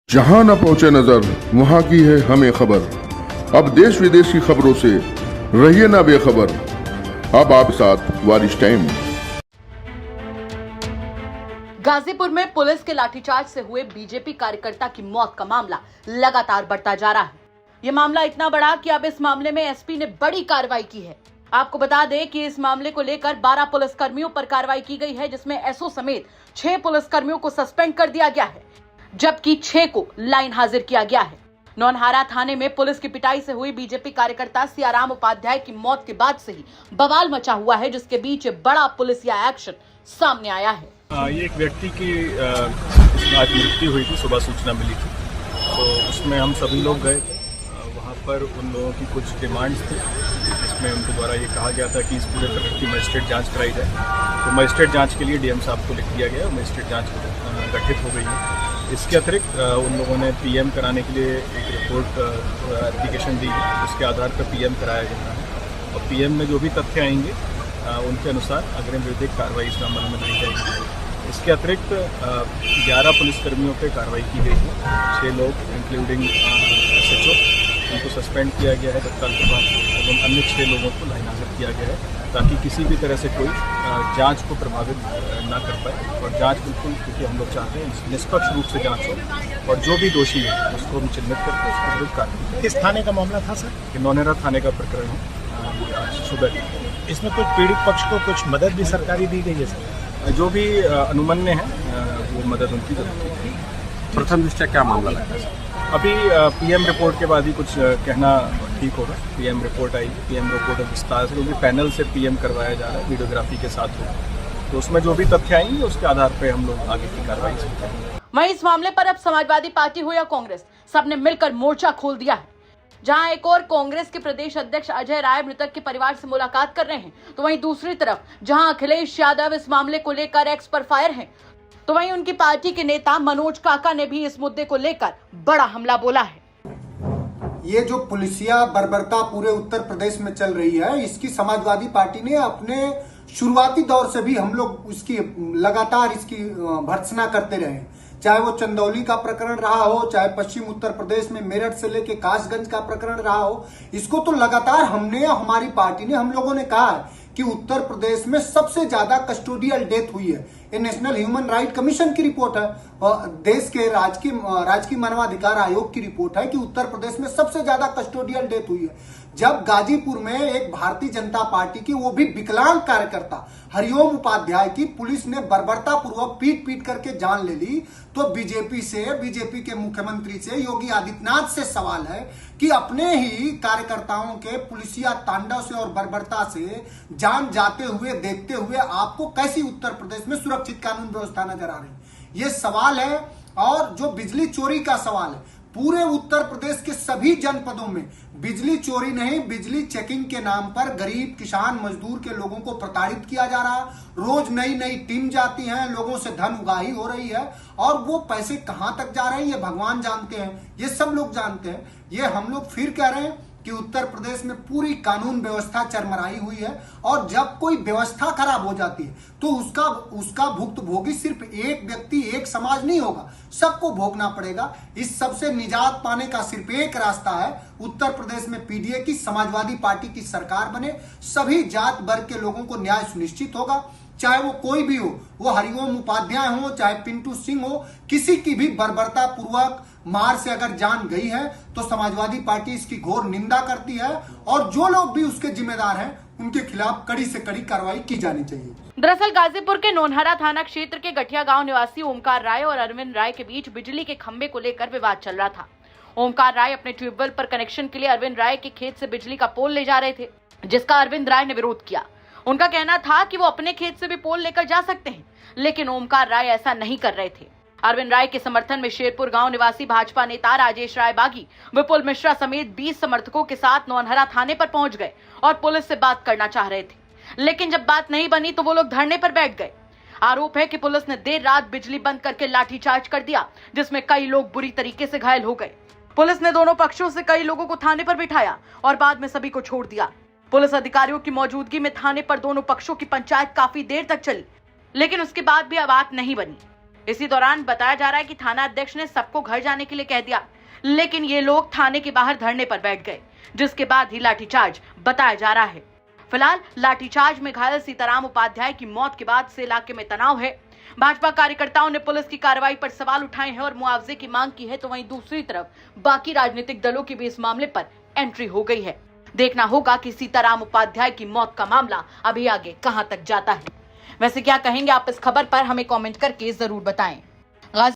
जहां न पहुंचे नजर वहां की है हमें खबर। अब देश विदेश की खबरों से रहिए ना बेखबर। अब आप साथ वारिश टाइम। गाजीपुर में पुलिस के लाठीचार्ज से हुए बीजेपी कार्यकर्ता की मौत का मामला लगातार बढ़ता जा रहा है। ये मामला इतना बड़ा कि अब इस मामले में एसपी ने बड़ी कार्रवाई की है। आपको बता दें कि इस मामले को लेकर 12 पुलिसकर्मियों पर कार्रवाई की गई है, जिसमें एसओ समेत 6 पुलिसकर्मियों को सस्पेंड कर दिया गया है, जबकि 6 को लाइन हाजिर किया गया है। नौनहारा थाने में पुलिस की पिटाई से हुई बीजेपी कार्यकर्ता सियाराम उपाध्याय की मौत के बाद से ही बवाल मचा हुआ है, जिसके बीच बड़ा पुलिसिया एक्शन सामने आया है। ये एक व्यक्ति की आज मृत्यु हुई थी, सुबह सूचना मिली थी, तो उसमें हम सभी लोग गए। वहाँ पर उन लोगों की कुछ डिमांड्स थी, जिसमें उनके द्वारा ये कहा गया था कि इस पूरे प्रकरण की मजिस्ट्रेट जांच कराई जाए। तो मजिस्ट्रेट जांच के लिए डीएम साहब को लिख दिया गया और मजिस्ट्रेट जांच गठित हो गई है। इसके अतिरिक्त उन लोगों ने पीएम कराने के लिए एक रिपोर्ट एप्लीकेशन दी है, उसके आधार पर पीएम कराया गया है और पीएम में जो भी तथ्य आएंगे उनके अनुसार अग्रिम विधिक कार्रवाई इसमें अमल में लाई जाएगी। इसके अतिरिक्त 11 पुलिसकर्मियों पर कार्रवाई की गई है। 6 लोग इंक्लूडिंग एसएचओ, उनको सस्पेंड किया गया है तत्काल प्रभाव से, एवं अन्य 6 लोगों को लाइन हाजिर किया गया है, ताकि किसी भी तरह से कोई जांच को प्रभावित ना कर पाए। और जांच बिल्कुल, क्योंकि हम लोग चाहते हैं निष्पक्ष रूप से जांच हो और जो भी दोषी है उसको हम चिन्हित करके उसको विरुद्ध कार्रवाई। किस थाने का मामला था सर? कि नौनेरा थाने का प्रकरण है आज सुबह। इसमें कुछ पीड़ित पक्ष को कुछ मदद भी सरकारी दी गई है सर? जो भी अनुमन्य है वो मदद उनकी जरूरत है। प्रथम दृष्टया क्या मामला लगता है? अभी पीएम रिपोर्ट के बाद ही कुछ कहना ठीक होगा। पीएम रिपोर्ट आई, पीएम रिपोर्ट विस्तार से, क्योंकि पैनल से पीएम करवाया जा रहा है, वीडियोग्राफी के साथ होगा, तो उसमें जो भी तथ्य आएंगे उसके आधार पर हम लोग आगे की कार्रवाई करेंगे। वहीं इस मामले पर अब समाजवादी पार्टी हो या कांग्रेस, सबने मिलकर मोर्चा खोल दिया है। जहां एक और कांग्रेस के प्रदेश अध्यक्ष अजय राय मृतक के परिवार से मुलाकात कर रहे हैं, तो वहीं दूसरी तरफ जहां अखिलेश यादव इस मामले को लेकर एक्स पर फायर हैं, तो वहीं उनकी पार्टी के नेता मनोज काका ने भी इस मुद्दे को लेकर बड़ा हमला बोला है। ये जो पुलिसिया बर्बरता पूरे उत्तर प्रदेश में चल रही है, इसकी समाजवादी पार्टी ने अपने शुरुआती दौर से भी हम लोग इसकी लगातार इसकी भर्त्सना करते रहे। चाहे वो चंदौली का प्रकरण रहा हो, चाहे पश्चिम उत्तर प्रदेश में मेरठ से लेके कासगंज का प्रकरण रहा हो, इसको तो लगातार हमने, हमारी पार्टी ने, हम लोगों ने कहा है कि उत्तर प्रदेश में सबसे ज्यादा कस्टोडियल डेथ हुई है। ये नेशनल ह्यूमन राइट कमीशन की रिपोर्ट है और देश के राजकीय मानवाधिकार आयोग की रिपोर्ट है कि उत्तर प्रदेश में सबसे ज्यादा कस्टोडियल डेथ हुई है। जब गाजीपुर में एक भारतीय जनता पार्टी की, वो भी विकलांग कार्यकर्ता हरिओम उपाध्याय की पुलिस ने बर्बरता पूर्वक पीट करके जान ले ली, तो बीजेपी के मुख्यमंत्री से, योगी आदित्यनाथ से सवाल है कि अपने ही कार्यकर्ताओं के पुलिसिया तांडव से और बर्बरता से जान जाते हुए देखते हुए आपको कैसी उत्तर प्रदेश में सुरक्षित कानून व्यवस्था नजर आ रही है? ये सवाल है। और जो बिजली चोरी का सवाल है, पूरे उत्तर प्रदेश के सभी जनपदों में बिजली चोरी नहीं, बिजली चेकिंग के नाम पर गरीब किसान मजदूर के लोगों को प्रताड़ित किया जा रहा है। रोज नई टीम जाती है, लोगों से धन उगाही हो रही है और वो पैसे कहां तक जा रहे हैं ये भगवान जानते हैं, ये सब लोग जानते हैं। ये हम लोग फिर कह रहे हैं कि उत्तर प्रदेश में पूरी कानून व्यवस्था चरमराई हुई है और जब कोई व्यवस्था खराब हो जाती है तो उसका भुक्तभोगी सिर्फ एक व्यक्ति, एक समाज नहीं होगा, सबको भोगना पड़ेगा। इस सबसे निजात पाने का सिर्फ एक रास्ता है, उत्तर प्रदेश में पीडीए की, समाजवादी पार्टी की सरकार बने, सभी जात वर्ग के लोगों को न्याय सुनिश्चित होगा, चाहे वो कोई भी हो, वो हरिओम उपाध्याय हो, चाहे पिंटू सिंह हो, किसी की भी बर्बरता पूर्वक मार से अगर जान गई है तो समाजवादी पार्टी इसकी घोर निंदा करती है और जो लोग भी उसके जिम्मेदार हैं उनके खिलाफ कड़ी से कड़ी कार्रवाई की जानी चाहिए। दरअसल गाजीपुर के नौनहरा थाना क्षेत्र के गठिया गांव निवासी ओमकार राय और अरविंद राय के बीच बिजली के खंभे को लेकर विवाद चल रहा था। ओमकार राय अपने ट्यूबवेल पर कनेक्शन के लिए अरविंद राय के खेत से बिजली का पोल ले जा रहे थे, जिसका अरविंद राय ने विरोध किया। उनका कहना था कि वो अपने खेत से भी पोल लेकर जा सकते हैं, लेकिन ओमकार राय ऐसा नहीं कर रहे थे। अरविंद राय के समर्थन में शेरपुर गांव निवासी भाजपा नेता राजेश राय बागी विपुल मिश्रा समेत 20 समर्थकों के साथ नौनहरा थाने पर पहुंच गए और पुलिस से बात करना चाह रहे थे, लेकिन जब बात नहीं बनी तो वो लोग धरने पर बैठ गए। आरोप है कि पुलिस ने देर रात बिजली बंद करके लाठीचार्ज कर दिया, जिसमें कई लोग बुरी तरीके से घायल हो गए। पुलिस ने दोनों पक्षों से कई लोगों को थाने पर बिठाया और बाद में सभी को छोड़ दिया। पुलिस अधिकारियों की मौजूदगी में थाने पर दोनों पक्षों की पंचायत काफी देर तक चली, लेकिन उसके बाद भी बात नहीं बनी। इसी दौरान बताया जा रहा है कि थाना अध्यक्ष ने सबको घर जाने के लिए कह दिया, लेकिन ये लोग थाने के बाहर धरने पर बैठ गए, जिसके बाद ही लाठीचार्ज बताया जा रहा है। फिलहाल लाठीचार्ज में घायल सीताराम उपाध्याय की मौत के बाद से इलाके में तनाव है। भाजपा कार्यकर्ताओं ने पुलिस की कार्रवाई पर सवाल उठाए हैं और मुआवजे की मांग की है, तो वहीं दूसरी तरफ बाकी राजनीतिक दलों की भी इस मामले पर एंट्री हो गई है। देखना होगा कि सीताराम उपाध्याय की मौत का मामला अभी आगे कहां तक जाता है। वैसे क्या कहेंगे आप इस खबर पर, हमें कमेंट करके जरूर बताएं।